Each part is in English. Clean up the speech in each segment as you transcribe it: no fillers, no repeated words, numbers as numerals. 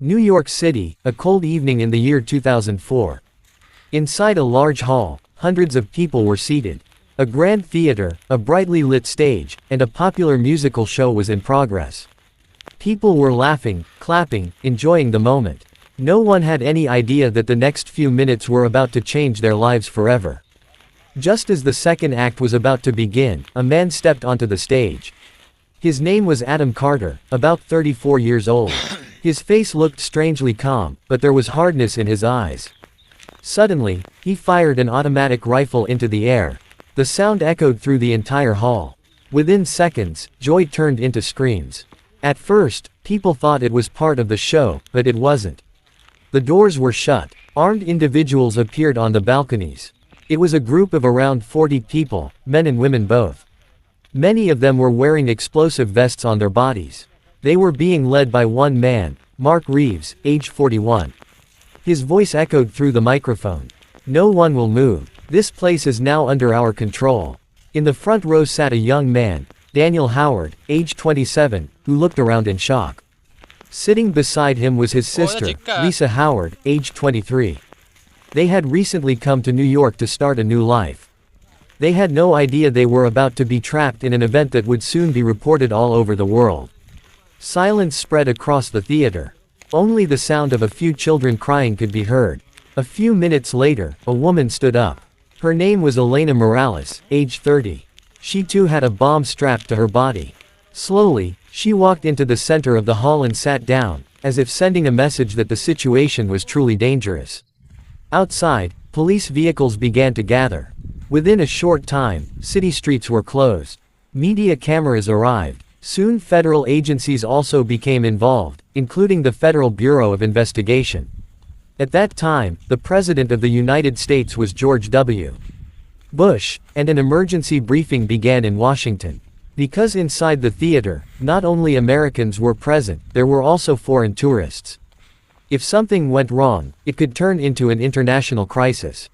New York City, a cold evening in the year 2004. Inside a large hall, hundreds of people were seated. A grand theater, a brightly lit stage, and a popular musical show was in progress. People were laughing, clapping, enjoying the moment. No one had any idea that the next few minutes were about to change their lives forever. Just as the second act was about to begin, a man stepped onto the stage. His name was Adam Carter, about 34 years old. His face looked strangely calm, but there was hardness in his eyes. Suddenly, he fired an automatic rifle into the air. The sound echoed through the entire hall. Within seconds, joy turned into screams. At first, people thought it was part of the show, but it wasn't. The doors were shut. Armed individuals appeared on the balconies. It was a group of around 40 people, men and women both. Many of them were wearing explosive vests on their bodies. They were being led by one man, Mark Reeves, age 41. His voice echoed through the microphone. "No one will move. This place is now under our control." In the front row sat a young man, Daniel Howard, age 27, who looked around in shock. Sitting beside him was his sister, Lisa Howard, age 23. They had recently come to New York to start a new life. They had no idea they were about to be trapped in an event that would soon be reported all over the world. Silence spread across the theater. Only the sound of a few children crying could be heard. A few minutes later, a woman stood up. Her name was Elena Morales, age 30. She too had a bomb strapped to her body. Slowly, she walked into the center of the hall and sat down, as if sending a message that the situation was truly dangerous. Outside, police vehicles began to gather. Within a short time, city streets were closed. Media cameras arrived. Soon federal agencies also became involved, including the Federal Bureau of Investigation. At that time, the President of the United States was George W. Bush, and an emergency briefing began in Washington. Because inside the theater, not only Americans were present, there were also foreign tourists. If something went wrong, it could turn into an international crisis.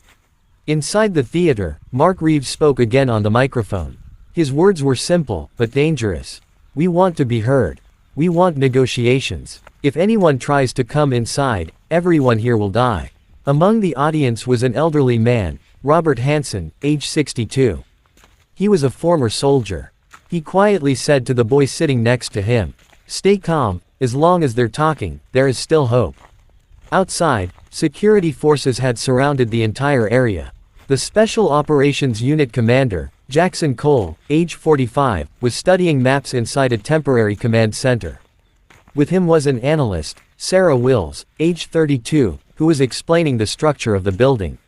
Inside the theater, Mark Reeves spoke again on the microphone. His words were simple, but dangerous. "We want to be heard. We want negotiations. If anyone tries to come inside, everyone here will die." Among the audience was an elderly man, Robert Hansen, age 62. He was a former soldier. He quietly said to the boy sitting next to him, "Stay calm, as long as they're talking, there is still hope." Outside, security forces had surrounded the entire area. The Special Operations Unit commander, Jackson Cole, age 45, was studying maps inside a temporary command center. With him was an analyst, Sarah Wills, age 32, who was explaining the structure of the building.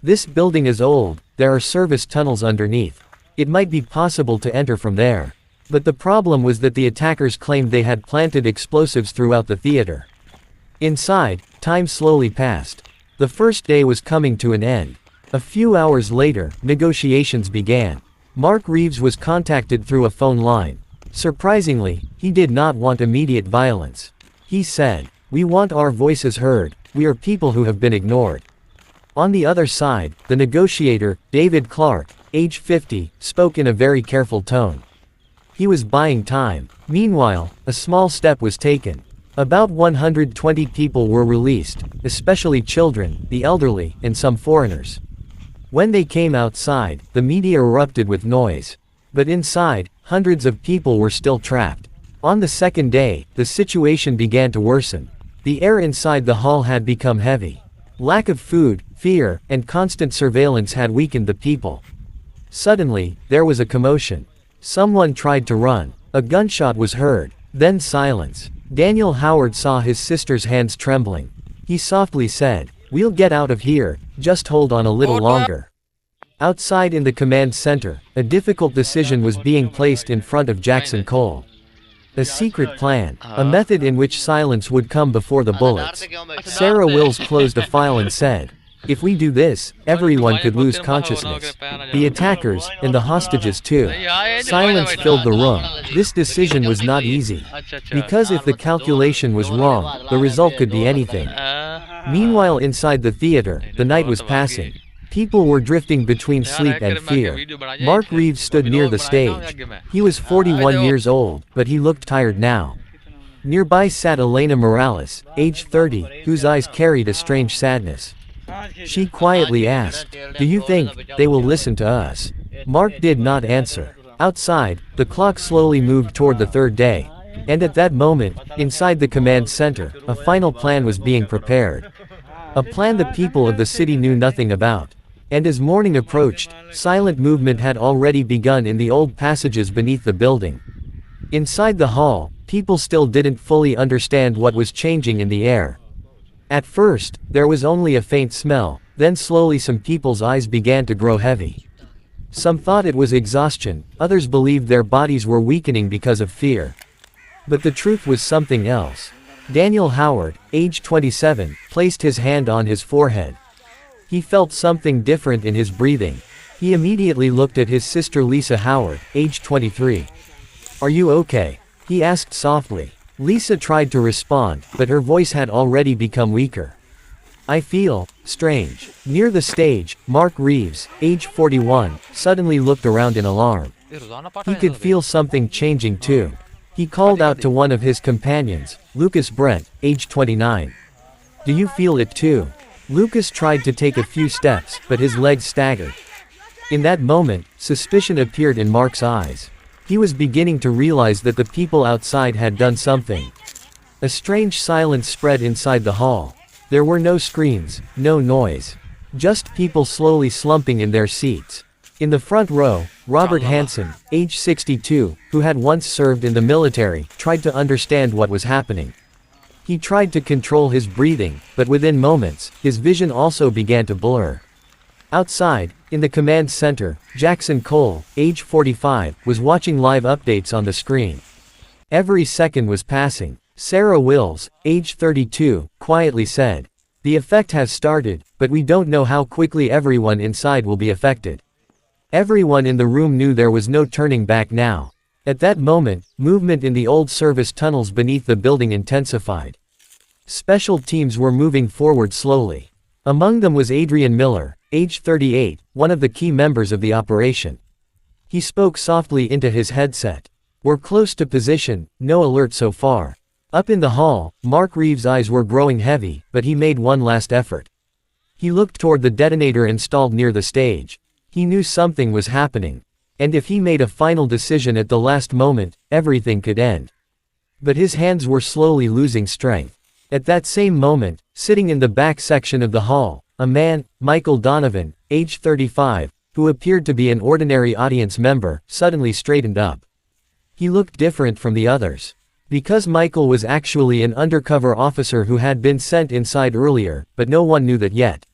"This building is old, there are service tunnels underneath. It might be possible to enter from there." But the problem was that the attackers claimed they had planted explosives throughout the theater. Inside, time slowly passed. The first day was coming to an end. A few hours later, negotiations began. Mark Reeves was contacted through a phone line. Surprisingly, he did not want immediate violence. He said, "We want our voices heard, we are people who have been ignored." On the other side, the negotiator, David Clark, age 50, spoke in a very careful tone. He was buying time. Meanwhile, a small step was taken. About 120 people were released, especially children, the elderly, and some foreigners. When they came outside, the media erupted with noise. But inside, hundreds of people were still trapped. On the second day, the situation began to worsen. The air inside the hall had become heavy. Lack of food, fear, and constant surveillance had weakened the people. Suddenly, there was a commotion. Someone tried to run. A gunshot was heard. Then silence. Daniel Howard saw his sister's hands trembling. He softly said, "We'll get out of here, just hold on a little longer." Outside in the command center, a difficult decision was being placed in front of Jackson Cole. A secret plan, a method in which silence would come before the bullets. Sarah Wills closed a file and said, "If we do this, everyone could lose consciousness. The attackers, and the hostages too." Silence filled the room. This decision was not easy. Because if the calculation was wrong, the result could be anything. Meanwhile inside the theater, the night was passing. People were drifting between sleep and fear. Mark Reeves stood near the stage. He was 41 years old, but he looked tired now. Nearby sat Elena Morales, age 30, whose eyes carried a strange sadness. She quietly asked, "Do you think they will listen to us?" Mark did not answer. Outside, the clock slowly moved toward the third day. And at that moment, inside the command center, a final plan was being prepared. A plan the people of the city knew nothing about. And as morning approached, silent movement had already begun in the old passages beneath the building. Inside the hall, people still didn't fully understand what was changing in the air. At first, there was only a faint smell, then slowly some people's eyes began to grow heavy. Some thought it was exhaustion, others believed their bodies were weakening because of fear. But the truth was something else. Daniel Howard, age 27, placed his hand on his forehead. He felt something different in his breathing. He immediately looked at his sister Lisa Howard, age 23. "Are you okay?" he asked softly. Lisa tried to respond, but her voice had already become weaker. "I feel strange." Near the stage, Mark Reeves, age 41, suddenly looked around in alarm. He could feel something changing too. He called out to one of his companions, Lucas Brent, age 29. "Do you feel it too?" Lucas tried to take a few steps, but his legs staggered. In that moment, suspicion appeared in Mark's eyes. He was beginning to realize that the people outside had done something. A strange silence spread inside the hall. There were no screams, no noise. Just people slowly slumping in their seats. In the front row, Robert Hansen, age 62, who had once served in the military, tried to understand what was happening. He tried to control his breathing, but within moments, his vision also began to blur. Outside, in the command center, Jackson Cole, age 45, was watching live updates on the screen. Every second was passing. Sarah Wills, age 32, quietly said, "The effect has started, but we don't know how quickly everyone inside will be affected." Everyone in the room knew there was no turning back now. At that moment, movement in the old service tunnels beneath the building intensified. Special teams were moving forward slowly. Among them was Adrian Miller, age 38, one of the key members of the operation. He spoke softly into his headset. "We're close to position, no alert so far." Up in the hall, Mark Reeves' eyes were growing heavy, but he made one last effort. He looked toward the detonator installed near the stage. He knew something was happening. And if he made a final decision at the last moment, everything could end. But his hands were slowly losing strength. At that same moment, sitting in the back section of the hall, a man, Michael Donovan, age 35, who appeared to be an ordinary audience member, suddenly straightened up. He looked different from the others. Because Michael was actually an undercover officer who had been sent inside earlier, but no one knew that yet.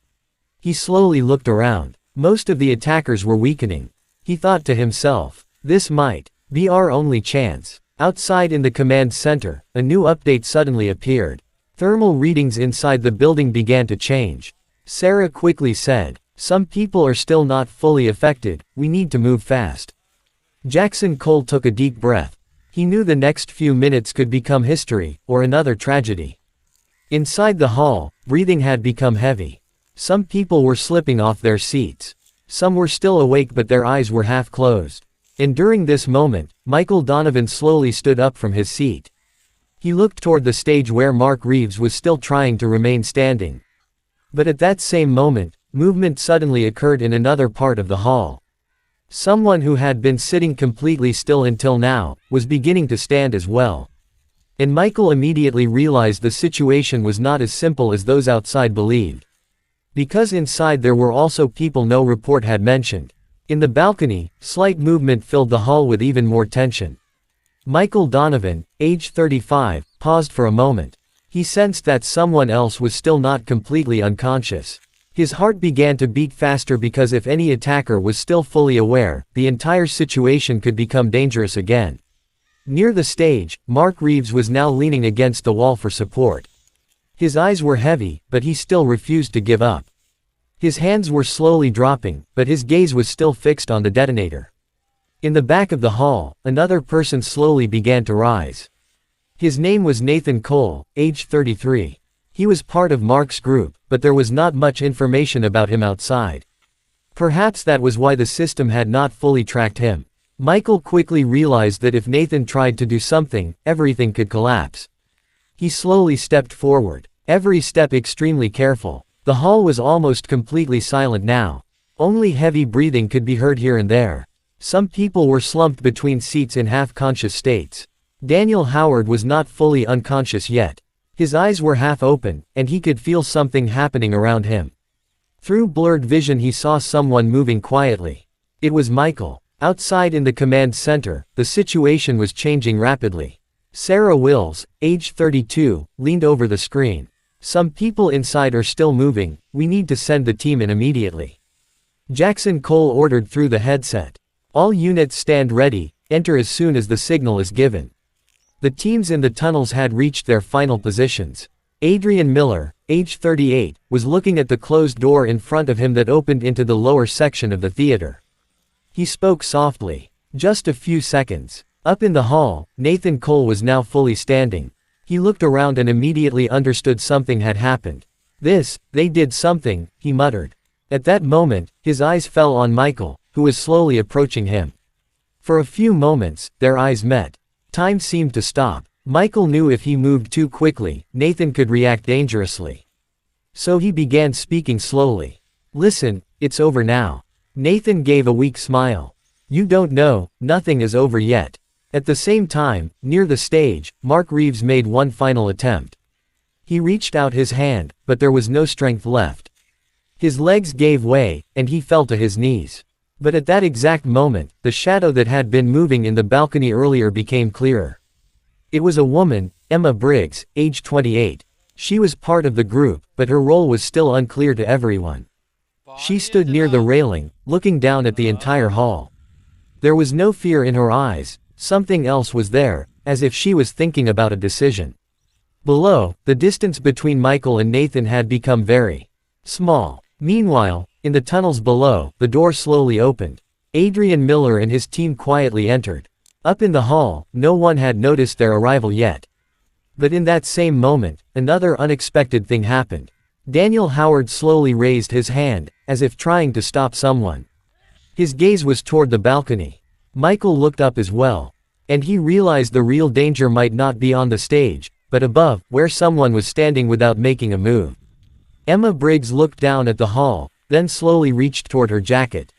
He slowly looked around. Most of the attackers were weakening. He thought to himself, "This might be our only chance." Outside in the command center, a new update suddenly appeared. Thermal readings inside the building began to change. Sarah quickly said, "Some people are still not fully affected, we need to move fast." Jackson Cole took a deep breath. He knew the next few minutes could become history, or another tragedy. Inside the hall, breathing had become heavy. Some people were slipping off their seats. Some were still awake but their eyes were half closed. And during this moment, Michael Donovan slowly stood up from his seat. He looked toward the stage where Mark Reeves was still trying to remain standing. But at that same moment, movement suddenly occurred in another part of the hall. Someone who had been sitting completely still until now, was beginning to stand as well. And Michael immediately realized the situation was not as simple as those outside believed. Because inside there were also people no report had mentioned. In the balcony, slight movement filled the hall with even more tension. Michael Donovan, age 35, paused for a moment. He sensed that someone else was still not completely unconscious. His heart began to beat faster because if any attacker was still fully aware, the entire situation could become dangerous again. Near the stage, Mark Reeves was now leaning against the wall for support. His eyes were heavy, but he still refused to give up. His hands were slowly dropping, but his gaze was still fixed on the detonator. In the back of the hall, another person slowly began to rise. His name was Nathan Cole, age 33. He was part of Mark's group, but there was not much information about him outside. Perhaps that was why the system had not fully tracked him. Michael quickly realized that if Nathan tried to do something, everything could collapse. He slowly stepped forward, every step extremely careful. The hall was almost completely silent now. Only heavy breathing could be heard here and there. Some people were slumped between seats in half-conscious states. Daniel Howard was not fully unconscious yet. His eyes were half open, and he could feel something happening around him. Through blurred vision he saw someone moving quietly. It was Michael. Outside in the command center, the situation was changing rapidly. Sarah Wills, age 32, leaned over the screen. Some people inside are still moving, we need to send the team in immediately. Jackson Cole ordered through the headset. All units stand ready, enter as soon as the signal is given. The teams in the tunnels had reached their final positions. Adrian Miller, age 38, was looking at the closed door in front of him that opened into the lower section of the theater. He spoke softly. Just a few seconds. Up in the hall, Nathan Cole was now fully standing. He looked around and immediately understood something had happened. They did something, he muttered. At that moment, his eyes fell on Michael, who was slowly approaching him. For a few moments, their eyes met. Time seemed to stop. Michael knew if he moved too quickly, Nathan could react dangerously. So he began speaking slowly. Listen, it's over now. Nathan gave a weak smile. You don't know, nothing is over yet. At the same time, near the stage, Mark Reeves made one final attempt. He reached out his hand, but there was no strength left. His legs gave way, and he fell to his knees. But at that exact moment, the shadow that had been moving in the balcony earlier became clearer. It was a woman, Emma Briggs, age 28. She was part of the group, but her role was still unclear to everyone. She stood near the railing, looking down at the entire hall. There was no fear in her eyes, something else was there, as if she was thinking about a decision. Below, the distance between Michael and Nathan had become very small. Meanwhile, in the tunnels below, the door slowly opened. Adrian Miller and his team quietly entered. Up in the hall, no one had noticed their arrival yet. But in that same moment, another unexpected thing happened. Daniel Howard slowly raised his hand, as if trying to stop someone. His gaze was toward the balcony. Michael looked up as well. And he realized the real danger might not be on the stage, but above, where someone was standing without making a move. Emma Briggs looked down at the hall, then slowly reached toward her jacket.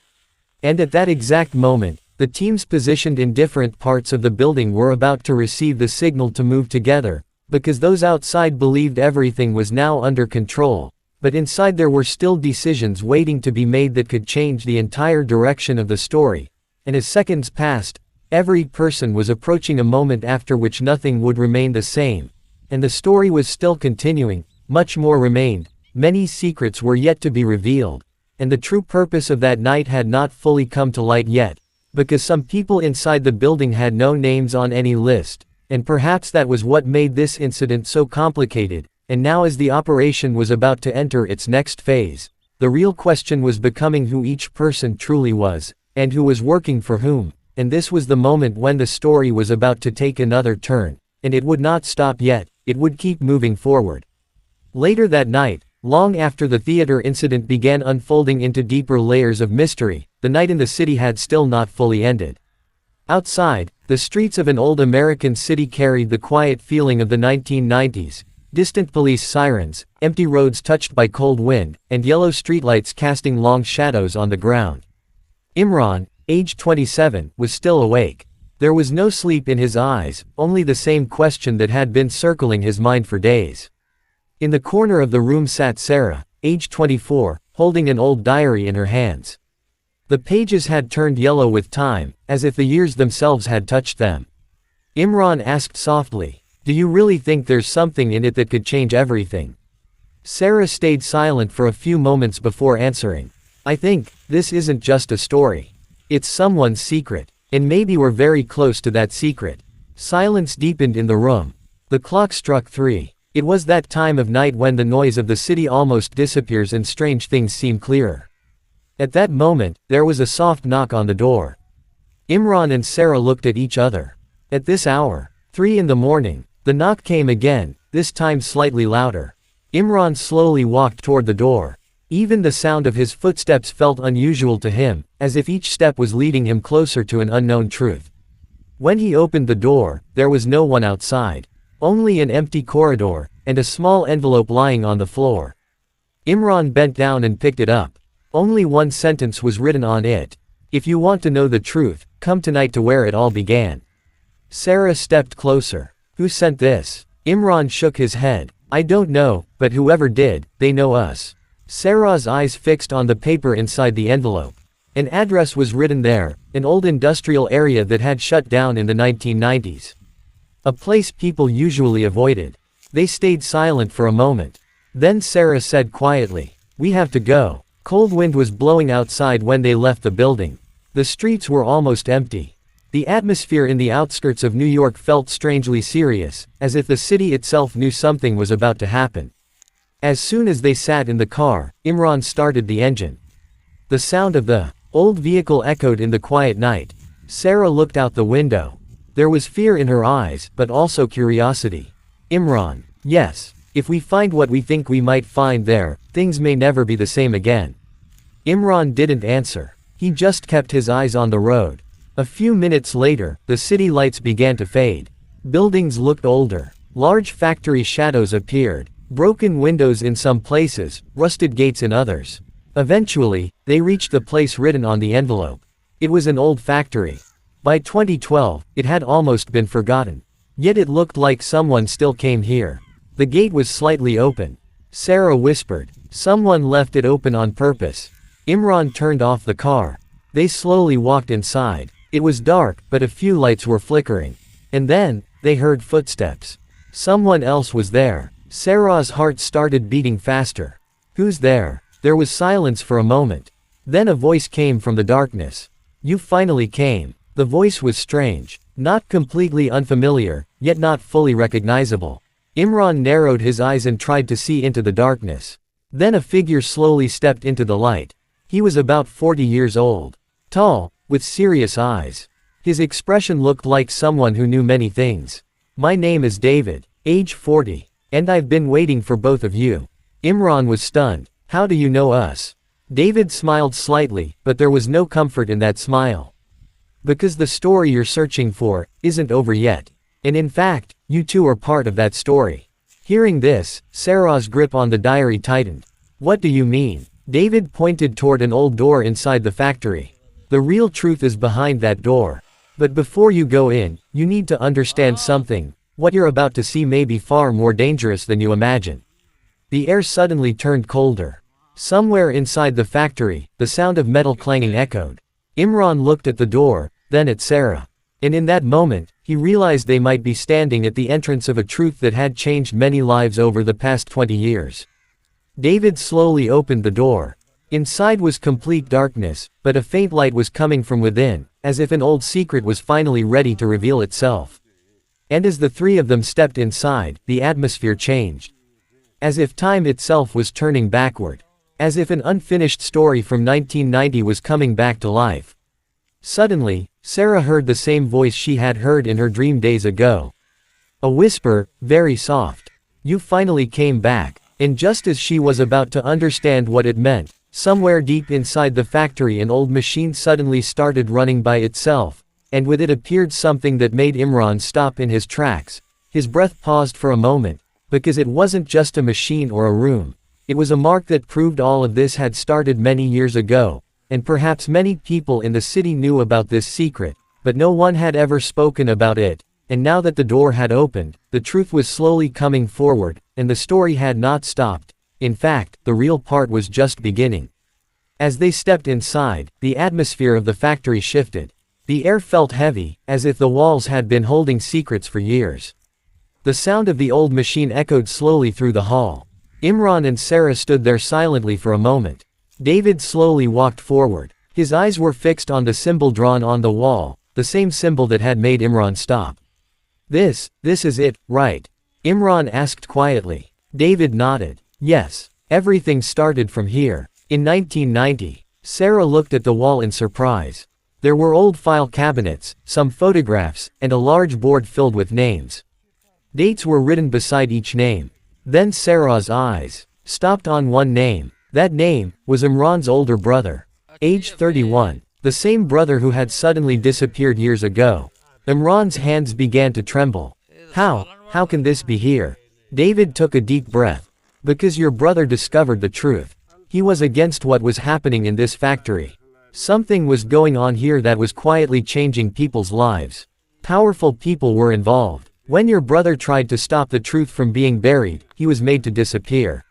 And at that exact moment, the teams positioned in different parts of the building were about to receive the signal to move together, because those outside believed everything was now under control, but inside there were still decisions waiting to be made that could change the entire direction of the story. And as seconds passed, every person was approaching a moment after which nothing would remain the same. And the story was still continuing, much more remained, many secrets were yet to be revealed, and the true purpose of that night had not fully come to light yet, because some people inside the building had no names on any list, and perhaps that was what made this incident so complicated. And now as the operation was about to enter its next phase, the real question was becoming who each person truly was, and who was working for whom, and this was the moment when the story was about to take another turn, and it would not stop yet, it would keep moving forward. Later that night, long after the theater incident began unfolding into deeper layers of mystery, the night in the city had still not fully ended. Outside, the streets of an old American city carried the quiet feeling of the 1990s. Distant police sirens, empty roads touched by cold wind, and yellow streetlights casting long shadows on the ground. Imran, age 27, was still awake. There was no sleep in his eyes, only the same question that had been circling his mind for days. In the corner of the room sat Sarah, age 24, holding an old diary in her hands. The pages had turned yellow with time, as if the years themselves had touched them. Imran asked softly, "Do you really think there's something in it that could change everything?" Sarah stayed silent for a few moments before answering. "I think, this isn't just a story. It's someone's secret, and maybe we're very close to that secret." Silence deepened in the room. The clock struck 3. It was that time of night when the noise of the city almost disappears and strange things seem clearer. At that moment, there was a soft knock on the door. Imran and Sarah looked at each other. At this hour, 3 in the morning, the knock came again, this time slightly louder. Imran slowly walked toward the door. Even the sound of his footsteps felt unusual to him, as if each step was leading him closer to an unknown truth. When he opened the door, there was no one outside. Only an empty corridor, and a small envelope lying on the floor. Imran bent down and picked it up. Only one sentence was written on it. "If you want to know the truth, come tonight to where it all began." Sarah stepped closer. "Who sent this?" Imran shook his head. "I don't know, but whoever did, they know us." Sarah's eyes fixed on the paper inside the envelope. An address was written there, an old industrial area that had shut down in the 1990s. A place people usually avoided. They stayed silent for a moment. Then Sarah said quietly, "We have to go." Cold wind was blowing outside when they left the building. The streets were almost empty. The atmosphere in the outskirts of New York felt strangely serious, as if the city itself knew something was about to happen. As soon as they sat in the car, Imran started the engine. The sound of the old vehicle echoed in the quiet night. Sarah looked out the window. There was fear in her eyes, but also curiosity. "Imran, yes. If we find what we think we might find there, things may never be the same again." Imran didn't answer. He just kept his eyes on the road. A few minutes later, the city lights began to fade. Buildings looked older. Large factory shadows appeared. Broken windows in some places, rusted gates in others. Eventually, they reached the place written on the envelope. It was an old factory. By 2012, it had almost been forgotten. Yet it looked like someone still came here. The gate was slightly open. Sarah whispered, "Someone left it open on purpose." Imran turned off the car. They slowly walked inside. It was dark, but a few lights were flickering. And then, they heard footsteps. Someone else was there. Sarah's heart started beating faster. "Who's there?" There was silence for a moment. Then a voice came from the darkness. "You finally came." The voice was strange. Not completely unfamiliar, yet not fully recognizable. Imran narrowed his eyes and tried to see into the darkness. Then a figure slowly stepped into the light. He was about 40 years old. Tall, with serious eyes. His expression looked like someone who knew many things. "My name is David, age 40, and I've been waiting for both of you." Imran was stunned. "How do you know us?" David smiled slightly, but there was no comfort in that smile. "Because the story you're searching for isn't over yet. And in fact, you two are part of that story." Hearing this, Sarah's grip on the diary tightened. "What do you mean?" David pointed toward an old door inside the factory. "The real truth is behind that door. But before you go in, you need to understand something. What you're about to see may be far more dangerous than you imagine." The air suddenly turned colder. Somewhere inside the factory, the sound of metal clanging echoed. Imran looked at the door, then at Sarah. And in that moment, he realized they might be standing at the entrance of a truth that had changed many lives over the past 20 years. David slowly opened the door. Inside was complete darkness, but a faint light was coming from within, as if an old secret was finally ready to reveal itself. And as the three of them stepped inside, the atmosphere changed. As if time itself was turning backward. As if an unfinished story from 1990 was coming back to life. Suddenly, Sarah heard the same voice she had heard in her dream days ago. A whisper, very soft. "You finally came back." And just as she was about to understand what it meant, somewhere deep inside the factory an old machine suddenly started running by itself, and with it appeared something that made Imran stop in his tracks. His breath paused for a moment, because it wasn't just a machine or a room. It was a mark that proved all of this had started many years ago, and perhaps many people in the city knew about this secret, but no one had ever spoken about it. And now that the door had opened, the truth was slowly coming forward, and the story had not stopped. In fact, the real part was just beginning. As they stepped inside, the atmosphere of the factory shifted. The air felt heavy, as if the walls had been holding secrets for years. The sound of the old machine echoed slowly through the hall. Imran and Sarah stood there silently for a moment. David slowly walked forward. His eyes were fixed on the symbol drawn on the wall, the same symbol that had made Imran stop. This is it, right?" Imran asked quietly. David nodded. "Yes. Everything started from here. In 1990. Sarah looked at the wall in surprise. There were old file cabinets, some photographs, and a large board filled with names. Dates were written beside each name. Then Sarah's eyes stopped on one name. That name was Imran's older brother. Age 31. The same brother who had suddenly disappeared years ago. Imran's hands began to tremble. "How? How can this be here? David took a deep breath. Because your brother discovered the truth. He was against what was happening in this factory. Something was going on here that was quietly changing people's lives. Powerful people were involved. When your brother tried to stop the truth from being buried, he was made to disappear.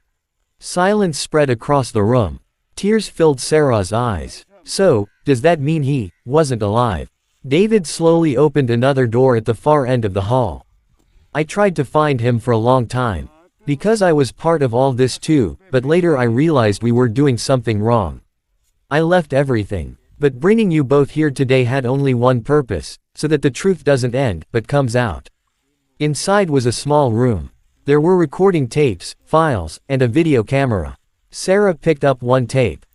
Silence spread across the room. Tears filled Sarah's eyes. So, does that mean he wasn't alive? David slowly opened another door at the far end of the hall. I tried to find him for a long time. Because I was part of all this too, but later I realized we were doing something wrong. I left everything. But bringing you both here today had only one purpose, so that the truth doesn't end, but comes out. Inside was a small room. There were recording tapes, files, and a video camera. Sarah picked up one tape.